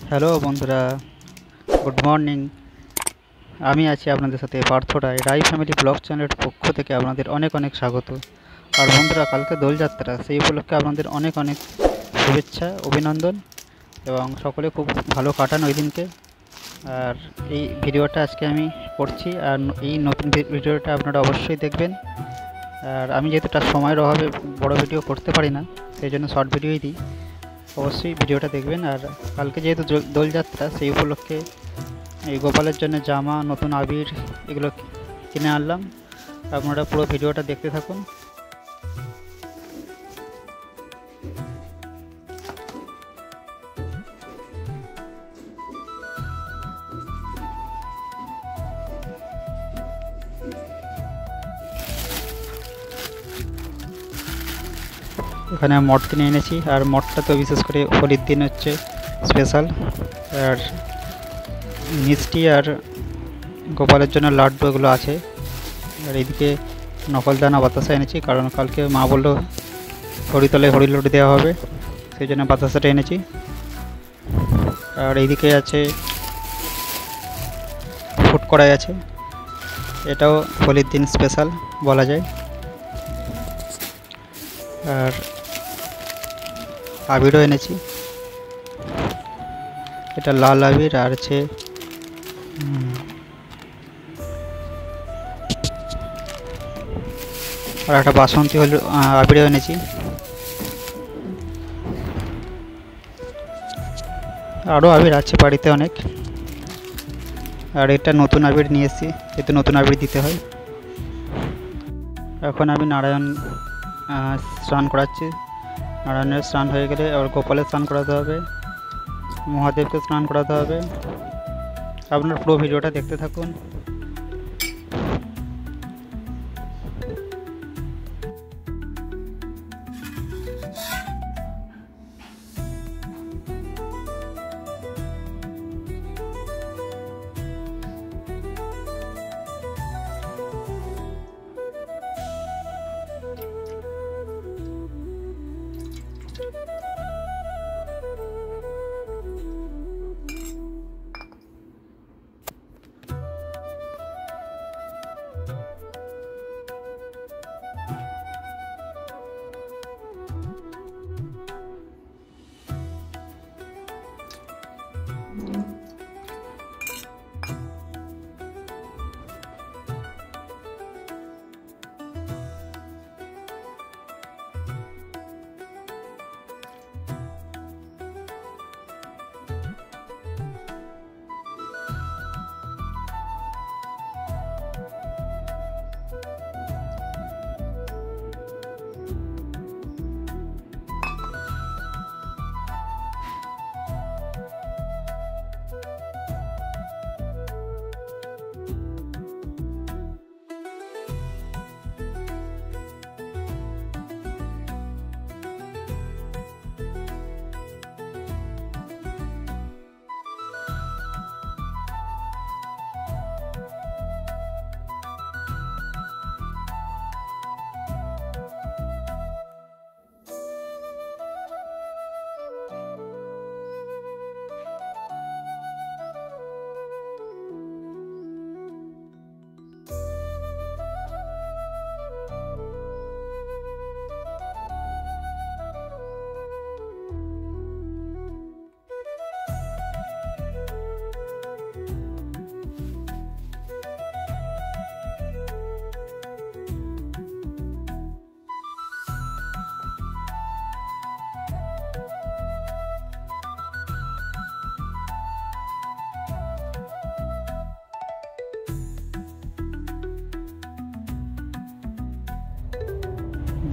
Hello বন্ধুরা, good morning. আমি আছি আপনাদের সাথে পার্থ রায়। রায় ফ্যামিলি ব্লগ চ্যানেলের পক্ষ থেকে আপনাদের অনেক অনেক স্বাগত। আর বন্ধুরা, কালকে দোলযাত্রা, সেই উপলক্ষে আপনাদের অনেক অনেক শুভেচ্ছা, অভিনন্দন এবং সকলে খুব ভালো কাটান ওই দিনকে। আর এই ভিডিওটা আজকে আমি করছি, আর এই নতুন ভিডিওটা আপনারা অবশ্যই দেখবেন। আর আমি যেহেতু তার সময়ের অভাবে বড় ভিডিও করতে পারি না, সেই জন্য শর্ট ভিডিওই দিই। অবশ্যই ভিডিওটা দেখবেন। আর কালকে যেহেতু দোলযাত্রা, সেই উপলক্ষে এই গোপালের জন্য জামা, নতুন আবির এগুলো কিনে আনলাম। আপনারা পুরো ভিডিওটা দেখতে থাকুন। এখানে মঠ কিনে এনেছি, আর মঠটা তো বিশেষ করে হোলির দিন হচ্ছে স্পেশাল। আর মিষ্টি আর গোপালের জন্য লাড্ডু এগুলো আছে। আর এইদিকে নকলদানা বাতাসা এনেছি, কারণ কালকে মা বললো হরিতলায় হরি লড্ডু দেওয়া হবে, সেই জন্য বাতাসাটা এনেছি। আর এইদিকে আছে ফুড কড়াই আছে, এটাও হোলির দিন স্পেশাল বলা যায়। আর আবিরও এনেছি, এটা লাল আবির। আর আছে আর একটা বাসন্তী হলুদ আবিরও এনেছি। আরও আবির আছে বাড়িতে অনেক। আর এটা নতুন আবির নিয়ে এসেছি, এতে নতুন আবির দিতে হয়। এখন আমি নারায়ণ স্নান করাচ্ছি। নারায়ণের স্নান হয়ে গেলে আবার গোপালের স্নান করাতে হবে, মহাদেবকে স্নান করাতে হবে। আপনার পুরো ভিডিওটা দেখতে থাকুন।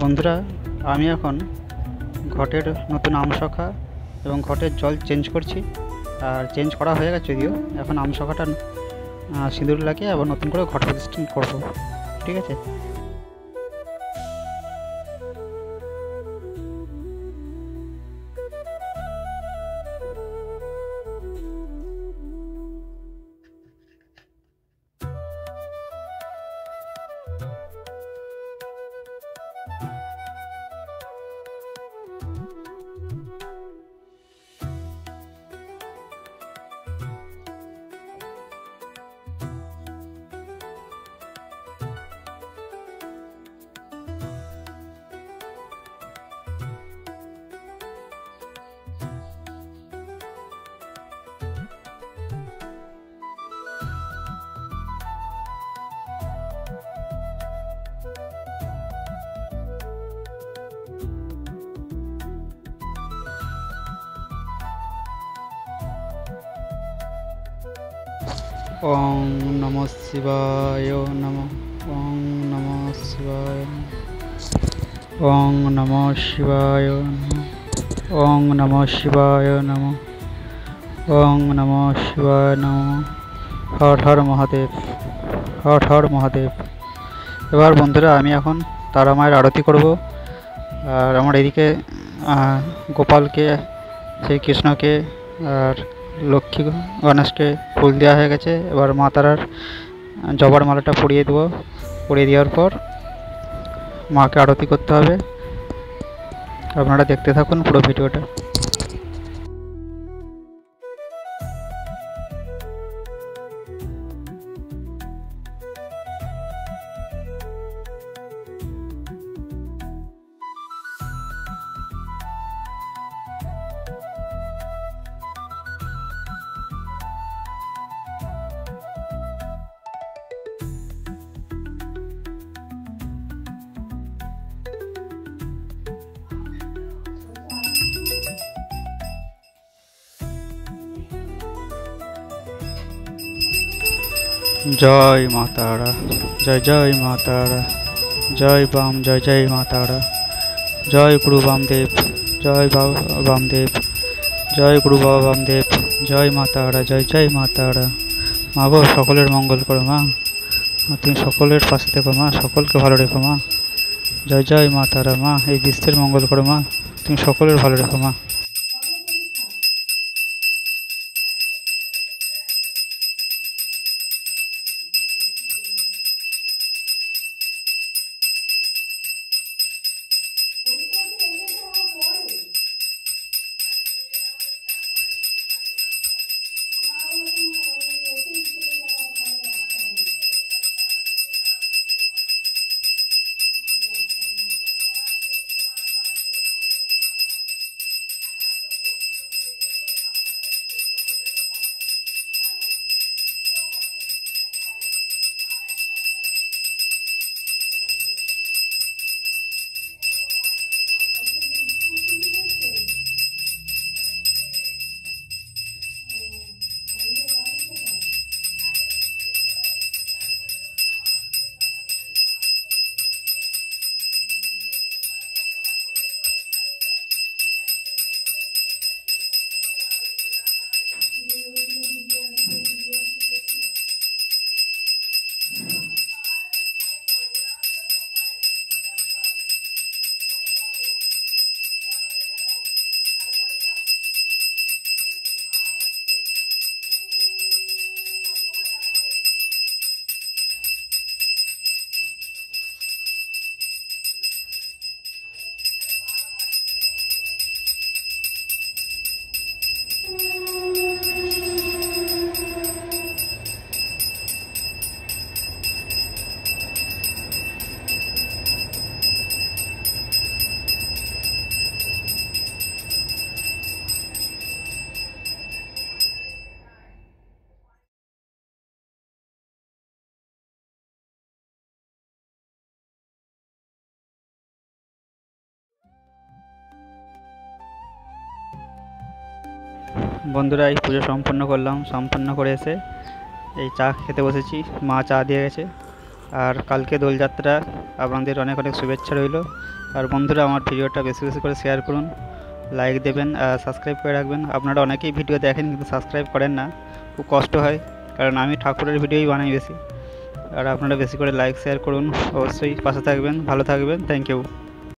বন্ধুরা, আমি এখন ঘটের নতুন আমশাখা এবং ঘটের জল চেঞ্জ করছি। আর চেঞ্জ করা হয়ে গেছে যদিও, এখন আমশাখাটা সিঁদুর লাগিয়ে আবার নতুন করে ঘট প্রতিষ্ঠান করবো। ঠিক আছে। ওং নমঃ শিবায় নমঃ। ওং নমঃ শিবায় নমঃ। ওং নমঃ শিবায় নমঃ। ওং নমঃ শিবায় নমঃ। ওং নমঃ শিবায় নমঃ। হর হর মহাদেব, হর হর মহাদেব। এবার বন্ধুরা আমি এখন তারা মায়ের আরতি করব। আর আমার এদিকে গোপালকে, শ্রীকৃষ্ণকে আর লক্ষ্মী গণেশকে ফুল দেওয়া হয়ে গেছে। এবার মা তারার জবার মালাটা পরিয়ে দেবো। পরিয়ে দেওয়ার পর মাকে আরতি করতে হবে। আপনারা দেখতে থাকুন পুরো ভিডিওটা। জয় মা তারা, জয় জয় মা তারা, জয় বাম, জয় জয় মা তারা, জয় গুরু বামদেব, জয় বামদেব, জয় গুরু বাবা বামদেব, জয় মা তারা, জয় জয় মা তারা। মা গো, সকলের মঙ্গল করো মা, তুমি সকলের পাশে থেকো মা, সকলকে ভালো রেখো মা। জয় জয় মা তারা। মা এই বিশ্বের মঙ্গল করো মা, তুমি সকলের ভালো রেখো মা। বন্ধুরা এই পুজো সম্পন্ন করলাম, সম্পন্ন করে এসে এই চা খেতে বসেছি। মা চা দিয়ে গেছে। আর কালকে দোলযাত্রা, আপনাদের অনেক অনেক শুভেচ্ছা রইল। আর বন্ধুরা আমার ভিডিওটা বেশি বেশি করে শেয়ার করুন, লাইক দেবেন আর সাবস্ক্রাইব করে রাখবেন। আপনারা অনেকেই ভিডিও দেখেন কিন্তু সাবস্ক্রাইব করেন না, খুব কষ্ট হয়, কারণ আমি ঠাকুরের ভিডিওই বানাই বেশি। আর আপনারা বেশি করে লাইক শেয়ার করুন, অবশ্যই পাশে থাকবেন, ভালো থাকবেন। Thank you.